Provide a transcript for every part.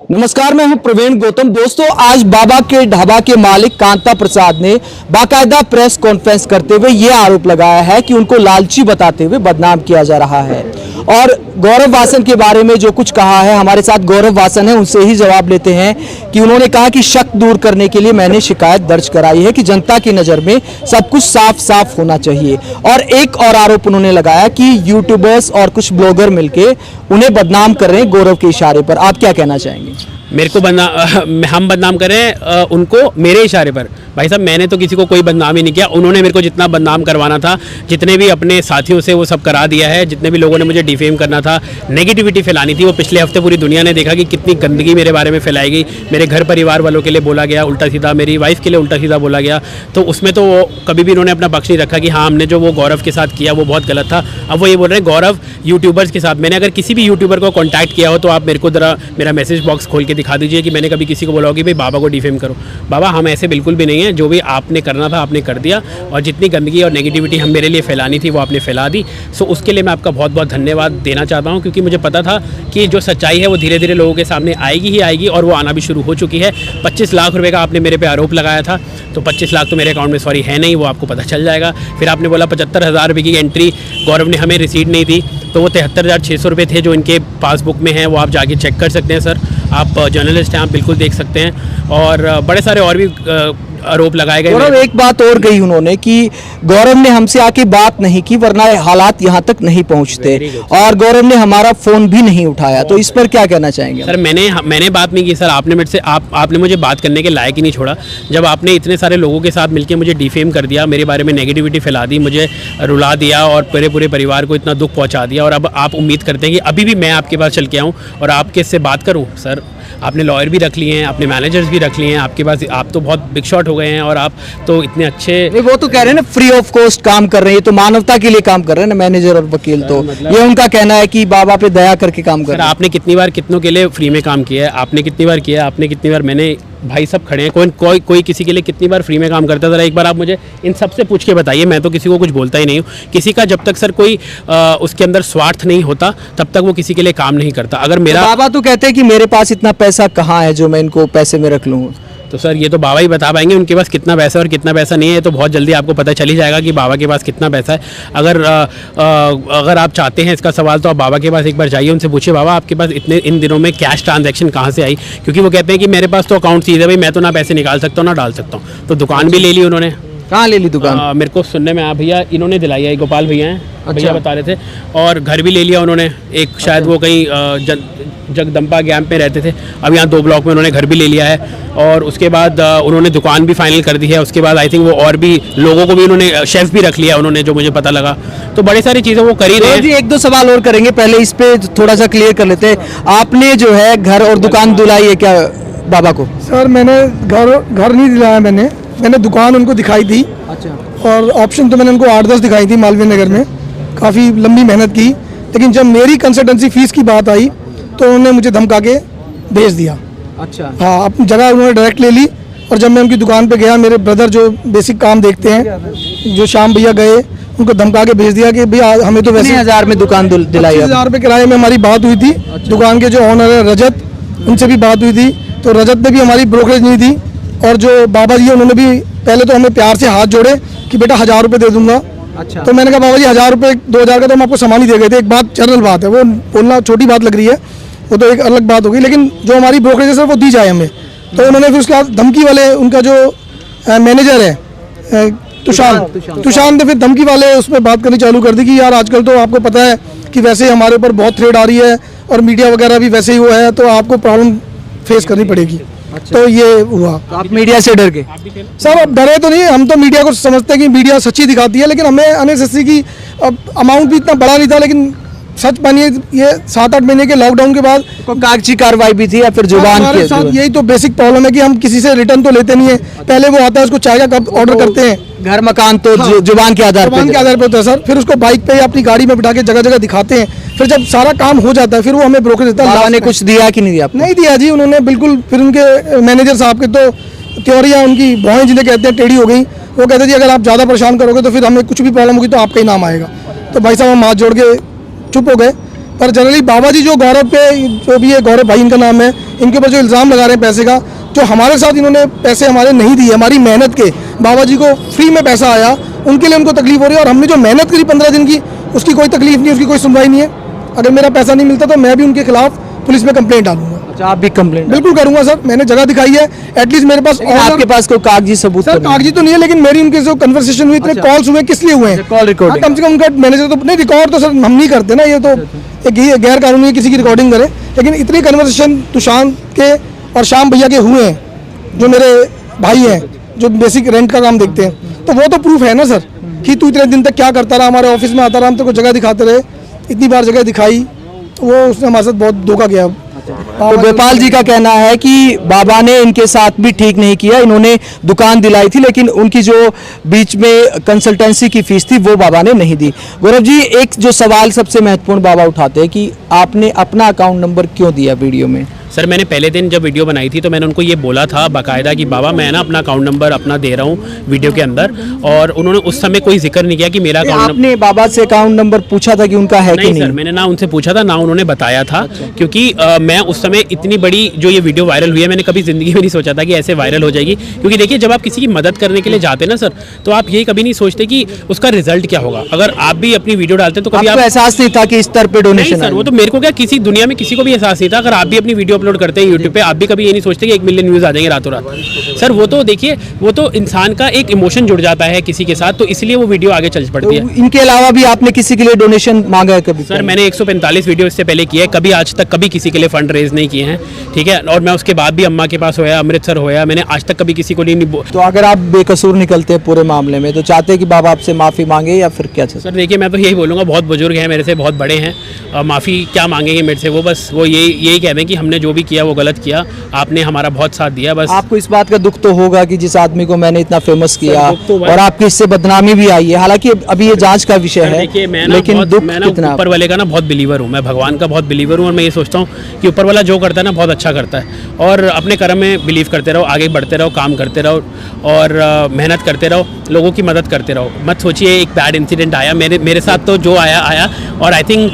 नमस्कार, मैं हूं प्रवीण गौतम। दोस्तों, आज बाबा के ढाबा के मालिक कांता प्रसाद ने बाकायदा प्रेस कॉन्फ्रेंस करते हुए यह आरोप लगाया है कि उनको लालची बताते हुए बदनाम किया जा रहा है। और गौरव वासन के बारे में जो कुछ कहा है, हमारे साथ गौरव वासन है, उनसे ही जवाब लेते हैं कि उन्होंने कहा कि शक दूर करने के लिए मैंने शिकायत दर्ज कराई है कि जनता की नज़र में सब कुछ साफ साफ होना चाहिए। और एक और आरोप उन्होंने लगाया कि यूट्यूबर्स और कुछ ब्लॉगर मिलके उन्हें बदनाम कर रहे हैं गौरव के इशारे पर। आप क्या कहना चाहेंगे? मेरे को हम बदनाम करें उनको मेरे इशारे पर? भाई साहब, मैंने तो किसी को कोई बदनाम ही नहीं किया। उन्होंने मेरे को जितना बदनाम करवाना था, जितने भी अपने साथियों से, वो सब करा दिया है। जितने भी लोगों ने मुझे डिफेम करना था, नेगेटिविटी फैलानी थी, वो पिछले हफ्ते पूरी दुनिया ने देखा कि कितनी गंदगी मेरे बारे में फैलाई गई। मेरे घर परिवार वालों के लिए बोला गया उल्टा सीधा, मेरी वाइफ के लिए उल्टा सीधा बोला गया। तो उसमें तो कभी भी इन्होंने अपना पक्ष नहीं रखा कि हाँ, हमने जो वो गौरव के साथ किया वो बहुत गलत था। अब वो ये बोल रहे हैं गौरव यूट्यूबर्स के साथ। मैंने अगर किसी भी यूट्यूबर को कॉन्टैक्ट किया हो तो आप मेरे को ज़रा मेरा मैसेज बॉक्स खोल के दिखा दीजिए कि मैंने कभी किसी को बोला हो कि भाई बाबा को डिफेम करो। बाबा, हम ऐसे बिल्कुल भी नहीं है। जो भी आपने करना था आपने कर दिया, और जितनी गंदगी और नेगेटिविटी हम मेरे लिए फैलानी थी वो आपने फैला दी। सो उसके लिए मैं आपका बहुत बहुत धन्यवाद देना चाहता हूँ, क्योंकि मुझे पता था कि जो सच्चाई है वो धीरे धीरे लोगों के सामने आएगी ही आएगी, और वो आना भी शुरू हो चुकी है। 25 लाख रुपए का आपने मेरे पे आरोप लगाया था, तो 25 लाख तो मेरे अकाउंट में सॉरी है नहीं, वो आपको पता चल जाएगा। फिर आपने बोला 75,000 रुपये की एंट्री गौरव ने हमें रिसीट नहीं दी, तो वो 73,600 रुपये थे जो इनके पासबुक में हैं, वो आप जाके चेक कर सकते हैं। सर, आप जर्नलिस्ट हैं, आप बिल्कुल देख सकते हैं। और बड़े सारे और भी आरोप लगाए गए। गौरव, एक बात और कही उन्होंने कि गौरव ने हमसे आके बात नहीं की, वरना हालात यहाँ तक नहीं पहुँचते, और गौरव ने हमारा फोन भी नहीं उठाया। तो इस पर क्या कहना चाहेंगे? सर, मैंने बात नहीं की सर। आपने मेरे से आपने मुझे बात करने के लायक ही नहीं छोड़ा। जब आपने इतने सारे लोगों के साथ मिलकर मुझे डिफेम कर दिया, मेरे बारे में नेगेटिविटी फैला दी, मुझे रुला दिया और पूरे परिवार को इतना दुख पहुँचा दिया, और अब आप उम्मीद करते हैं कि अभी भी मैं आपके पास चल के आऊँ और आपके इससे बात करूँ? सर, आपने लॉयर भी रख लिए हैं, आपने मैनेजर्स भी रख लिए हैं आपके पास, आप तो बहुत बिग शॉट हो गए हैं, और आप तो इतने अच्छे। वो तो कह रहे हैं ना, फ्री ऑफ कॉस्ट काम कर रहे हैं, तो मानवता के लिए काम कर रहे हैं ना मैनेजर और वकील। तो ये उनका कहना है कि बाबा पे दया करके काम कर रहे हैं। आपने कितनी बार कितनों के लिए फ्री में काम किया है? आपने कितनी बार किया? आपने कितनी बार? मैंने, भाई सब खड़े हैं, कोई किसी के लिए कितनी बार फ्री में काम करता है? ज़रा एक बार आप मुझे इन सब से पूछ के बताइए। मैं तो किसी को कुछ बोलता ही नहीं हूँ। किसी का जब तक सर कोई उसके अंदर स्वार्थ नहीं होता, तब तक वो किसी के लिए काम नहीं करता। अगर मेरा बाबा तो कहते हैं कि मेरे पास इतना पैसा कहाँ है जो मैं इनको पैसे में रख लूँ, तो सर ये तो बाबा ही बता पाएंगे उनके पास कितना पैसा और कितना पैसा नहीं है। तो बहुत जल्दी आपको पता चल ही जाएगा कि बाबा के पास कितना पैसा है। अगर आप चाहते हैं इसका सवाल, तो आप बाबा के पास एक बार जाइए, उनसे पूछिए बाबा आपके पास इन दिनों में कैश ट्रांजैक्शन कहाँ से आई, क्योंकि वो कहते हैं कि मेरे पास तो अकाउंट सीधे, भाई मैं तो ना पैसे निकाल सकता हूँ ना डाल सकता हूँ। तो दुकान भी ले ली उन्होंने। कहाँ ले ली दुकान? मेरे को सुनने में भैया इन्होंने दिलाई है, गोपाल भैया हैं, भैया बता रहे थे। और घर भी ले लिया उन्होंने एक, शायद वो कहीं जगदम्बा कैंप में रहते थे, अब यहाँ 2 ब्लॉक में उन्होंने घर भी ले लिया है। और उसके बाद उन्होंने दुकान भी फाइनल कर दी है। उसके बाद आई थिंक वो और भी लोगों को भी उन्होंने, शेफ भी रख लिया उन्होंने, जो मुझे पता लगा। तो बड़ी सारी चीज़ें वो कर ही रहे हैं। जी, 1-2 सवाल और करेंगे, पहले इस पे थोड़ा सा क्लियर कर लेते हैं। आपने जो है घर और दुकान दिलाई है क्या बाबा को? सर, मैंने घर नहीं दिलाया, मैंने दुकान उनको दिखाई थी। अच्छा। और ऑप्शन तो मैंने उनको 8-10 दिखाई थी मालवीय नगर में, काफ़ी लंबी मेहनत की। लेकिन जब मेरी कंसल्टेंसी फीस की बात आई तो उन्होंने मुझे धमका के भेज दिया। अच्छा। हाँ, अपनी जगह उन्होंने डायरेक्ट ले ली। और जब मैं उनकी दुकान पे गया, मेरे ब्रदर जो बेसिक काम देखते हैं, जो श्याम भैया गए, उनको धमका के भेज दिया कि भैया हमें तो वैसे 1000 में दुकान दिलाई। 25,000 रुपये किराए में हमारी बात हुई थी। दुकान के जो ऑनर है रजत, उनसे भी बात हुई थी, तो रजत ने भी हमारी ब्रोकरेज नहीं दी। और जो बाबा जी उन्होंने भी पहले तो हमें प्यार से हाथ जोड़े कि बेटा 1000 रुपये दे दूंगा। अच्छा। तो मैंने कहा बाबा जी 1000 रुपये 2000 का तो हम आपको सामान ही दे गए थे। एक बात जनरल बात है, वो बोलना छोटी बात लग रही है, वो तो एक अलग बात होगी, लेकिन जो हमारी ब्रोकरेज है सर वो दी जाए हमें। तो उन्होंने फिर उसके बाद धमकी वाले, उनका जो मैनेजर है तुषार ने फिर धमकी वाले उसमें बात करनी चालू कर दी कि यार आजकल तो आपको पता है कि वैसे ही हमारे ऊपर बहुत थ्रेड आ रही है, और मीडिया वगैरह भी वैसे ही वो है, तो आपको प्रॉब्लम फेस करनी पड़ेगी। अच्छा। तो ये हुआ। तो आप मीडिया से डर गए? सर, अब डरे तो नहीं, हम तो मीडिया को समझते हैं कि मीडिया सच्ची दिखाती है, लेकिन हमें अननेसेसरी की अमाउंट भी इतना बड़ा नहीं था। लेकिन सच मानिए, ये 7-8 महीने के लॉकडाउन के बाद कागजी कार्रवाई भी थी या फिर जुबान हमारे साथ यही तो बेसिक प्रॉब्लम है कि हम किसी से रिटर्न तो लेते नहीं है। पहले वो आता है, उसको चाय का कप ऑर्डर करते हैं, घर मकान तो जुबान के आधार पर होता है सर। फिर उसको बाइक पे या अपनी गाड़ी में बिठा के जगह जगह दिखाते हैं। फिर जब सारा काम हो जाता है, फिर वो हमें ब्रोकर देता है। बाबा ने कुछ दिया कि नहीं दिया? नहीं दिया जी उन्होंने, बिल्कुल। फिर उनके मैनेजर साहब के तो त्योरियाँ, उनकी भौहें जिन्हें कहते हैं, टेढ़ी हो गई। वो कहते जी अगर आप ज़्यादा परेशान करोगे तो फिर हमें कुछ भी प्रॉब्लम होगी तो आपका ही नाम आएगा। तो भाई साहब हम हाथ जोड़ के चुप हो गए। पर जनरली बाबा जी जो गौरव पे, जो भी है गौरव भाई इनका नाम है, इनके ऊपर जो इल्ज़ाम लगा रहे हैं पैसे का, जो हमारे साथ इन्होंने पैसे हमारे नहीं दिए, हमारी मेहनत के, बाबा जी को फ्री में पैसा आया, उनके लिए उनको तकलीफ हो रही है। और हमने जो मेहनत करी 15 दिन की, उसकी कोई तकलीफ नहीं, उसकी कोई सुनवाई नहीं है। अगर मेरा पैसा नहीं मिलता तो मैं भी उनके खिलाफ पुलिस में कंप्लेंट डालूंगा। अच्छा, आप भी कंप्लेंट बिल्कुल करूंगा सर, मैंने जगह दिखाई है, एटलीस्ट मेरे पास आपके पास कोई कागजी सबूत सर तो नहीं? कागजी तो नहीं है, लेकिन मेरी उनके जो कन्वर्सेशन हुई, इतने कॉल्स हुए, किस लिए हुए हैं, कॉल रिकॉर्डिंग कम से कम उनका मैनेजर तो नहीं, रिकॉर्ड तो सर हम नहीं करते ना, ये तो एक गैर कानूनी किसी की रिकॉर्डिंग करे, लेकिन इतनी कन्वर्सेशन तुषार के और श्याम भैया के हुए हैं, जो मेरे भाई हैं, जो बेसिक रेंट का काम देखते हैं, तो वो तो प्रूफ है ना सर कि तू इतने दिन तक क्या करता रहा, हमारे ऑफिस में आता रहा, हम तेरे को जगह दिखाते रहे, इतनी बार जगह दिखाई, वो उसने हमारे साथ बहुत धोखा किया। तो गोपाल जी का कहना है कि बाबा ने इनके साथ भी ठीक नहीं किया, इन्होंने दुकान दिलाई थी लेकिन उनकी जो बीच में कंसल्टेंसी की फीस थी वो बाबा ने नहीं दी। गौरव जी, एक जो सवाल सबसे महत्वपूर्ण बाबा उठाते हैं कि आपने अपना अकाउंट नंबर क्यों दिया वीडियो में? सर मैंने पहले दिन जब वीडियो बनाई थी तो मैंने उनको ये बोला था बाकायदा कि बाबा मैं ना अपना अकाउंट नंबर अपना दे रहा हूँ वीडियो के अंदर, और उन्होंने उस समय कोई जिक्र नहीं किया कि मेरा अकाउंट नंबर। आपने बाबा से अकाउंट नंबर पूछा था कि उनका है कि नहीं नहीं? सर, मैंने ना उनसे पूछा था ना उन्होंने बताया था, क्योंकि मैं उस समय इतनी बड़ी जो ये वीडियो वायरल हुई है, मैंने कभी जिंदगी में नहीं सोचा था कि ऐसे वायरल हो जाएगी। क्योंकि देखिए, जब आप किसी की मदद करने के लिए जाते हैं ना सर, तो आप ये कभी नहीं सोचते कि उसका रिजल्ट क्या होगा। अगर आप भी अपनी वीडियो डालते हैं तो कभी आपको आप एहसास नहीं था कि इस स्तर पे नहीं डोनेशन सर, वो तो मेरे को क्या, किसी दुनिया में किसी को भी एहसास नहीं था। अगर आप भी अपनी वीडियो अपलोड करते हैं यूट्यूब पे, आप भी कभी ये नहीं सोचते कि 1 मिलियन व्यूज आ जाएंगे रातों रात। सर वो तो देखिए, वो तो इंसान का एक इमोशन जुड़ जाता है किसी के साथ, तो इसलिए वो वीडियो आगे चल पड़ती है। इनके अलावा भी आपने किसी के लिए डोनेशन मांगा है कभी? सर मैंने 145 वीडियो इससे पहले किए, कभी आज तक कभी किसी के लिए फंड रेज नहीं किए हैं, ठीक है। और मैं उसके बाद भी अम्मा के पास होया, अमृतसर होया, मैंने आज तक कभी किसी को नहीं तो अगर आप बेकसूर निकलते हैं पूरे मामले में, तो चाहते हैं कि बाबा आपसे माफी मांगे या फिर क्या? सर देखिए, मैं तो यही बोलूँगा, बहुत बुजुर्ग हैं मेरे से, बहुत बड़े हैं, माफ़ी क्या मांगेंगे मेरे से, वो बस वो यही कह दें कि हमने जो भी किया वो गलत किया, आपने हमारा बहुत साथ दिया। बस आपको इस बात का दुख तो होगा कि जिस आदमी को मैंने इतना फेमस किया दुख तो और आपकी इससे बदनामी भी आई है, हालांकि अभी ये जांच का विषय है, देखिए लेकिन दुख मैं कितना? ऊपर वाले का ना बहुत बिलीवर हूँ, मैं भगवान का बहुत बिलीवर हूँ, और मैं ये सोचता हूँ कि ऊपर वाला जो करता है ना बहुत अच्छा करता है। और अपने कर्म में बिलीव करते रहो, आगे बढ़ते रहो, काम करते रहो, और मेहनत करते रहो, लोगों की मदद करते रहो। मत सोचिए एक बैड इंसिडेंट आया मेरे साथ, तो जो आया, और आई थिंक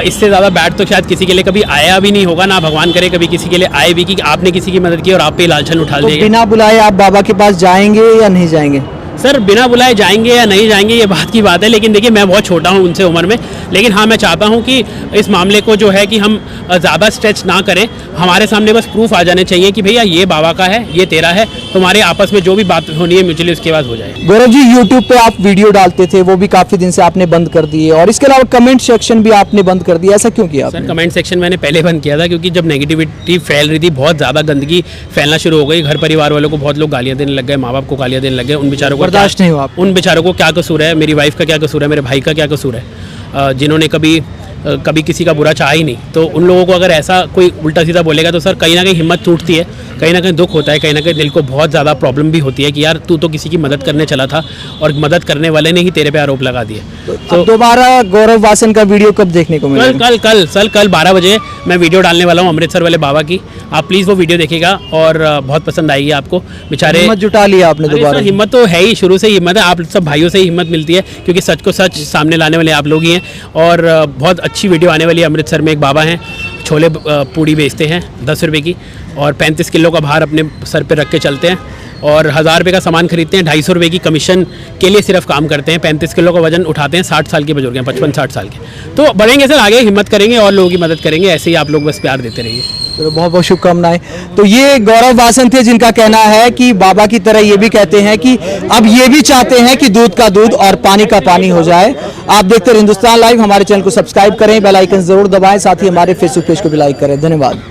इससे ज़्यादा बैड तो शायद किसी के लिए कभी आया भी नहीं होगा, ना भगवान करे कभी किसी के लिए आए भी, कि आपने किसी की मदद की और आप पे लालचन उठा तो देंगे। बिना बुलाए आप बाबा के पास जाएंगे या नहीं जाएंगे? सर बिना बुलाए जाएंगे या नहीं जाएंगे ये बात की बात है, लेकिन देखिए मैं बहुत छोटा हूँ उनसे उम्र में, लेकिन हाँ मैं चाहता हूँ कि इस मामले को जो है कि हम ज़्यादा स्ट्रेच ना करें, हमारे सामने बस प्रूफ आ जाने चाहिए कि भैया ये बाबा का है, ये तेरा है, तुम्हारे आपस में जो भी बात होनी है म्यूचुअली उसके बाद हो जाए। गौरव जी, यूट्यूब पे आप वीडियो डालते थे, वो भी काफी दिन से आपने बंद कर दिए, और इसके अलावा कमेंट सेक्शन भी आपने बंद कर दिया, ऐसा क्यों किया सर आपने? कमेंट सेक्शन मैंने पहले बंद किया था, क्योंकि जब नेगेटिविटी फैल रही थी, बहुत ज़्यादा गंदगी फैलना शुरू हो गई, घर परिवार वालों को बहुत लोग गालियाँ देने लग गए, माँ बाप को गालियाँ देने लग गए, उन बेचारों को बर्दाश्त नहीं हुआ आपको? उन बेचारों को क्या कसूर है, मेरी वाइफ का क्या कसूर है, मेरे भाई का क्या कसूर है, जिन्होंने कभी किसी का बुरा चाहा ही नहीं, तो उन लोगों को अगर ऐसा कोई उल्टा सीधा बोलेगा तो सर कहीं ना कहीं हिम्मत टूटती है, कहीं ना कहीं दुख होता है, कहीं ना कहीं दिल को बहुत ज़्यादा प्रॉब्लम भी होती है कि यार तू तो किसी की मदद करने चला था और मदद करने वाले ने ही तेरे पे आरोप लगा दिए। तो दोबारा गौरव वासन का वीडियो कब देखने को मिलेगा? कल 12 बजे मैं वीडियो डालने वाला हूँ अमृतसर वाले बाबा की, आप प्लीज़ वो वीडियो देखिएगा और बहुत पसंद आएगी आपको। बेचारे हिम्मत जुटा लिया आपने अरे दोबारा? सर, हिम्मत तो है ही, शुरू से ही हिम्मत है, आप सब भाइयों से ही हिम्मत मिलती है, क्योंकि सच को सच सामने लाने वाले आप लोग ही हैं। और बहुत अच्छी वीडियो आने वाली है। अमृतसर में एक बाबा हैं, छोले पूड़ी बेचते हैं 10 रुपये की, और 35 किलो का भार अपने सर पे रख के चलते हैं, और 1000 रुपये का सामान खरीदते हैं, 250 रुपये की कमीशन के लिए सिर्फ काम करते हैं, 35 किलो का वजन उठाते हैं, 60 साल के बुजुर्ग हैं, 55-60 साल के। तो बढ़ेंगे सर आगे, हिम्मत करेंगे और लोगों की मदद करेंगे, ऐसे ही आप लोग बस प्यार देते रहिए। चलो, बहुत बहुत शुभकामनाएं। तो ये गौरव वासन थे, जिनका कहना है कि बाबा की तरह ये भी कहते हैं कि अब ये भी चाहते हैं कि दूध का दूध और पानी का पानी हो जाए। आप देखते रहे हिंदुस्तान लाइव, हमारे चैनल को सब्सक्राइब करें, बेल आइकन जरूर दबाएं, साथ ही हमारे फेसबुक पेज को भी लाइक करें। धन्यवाद।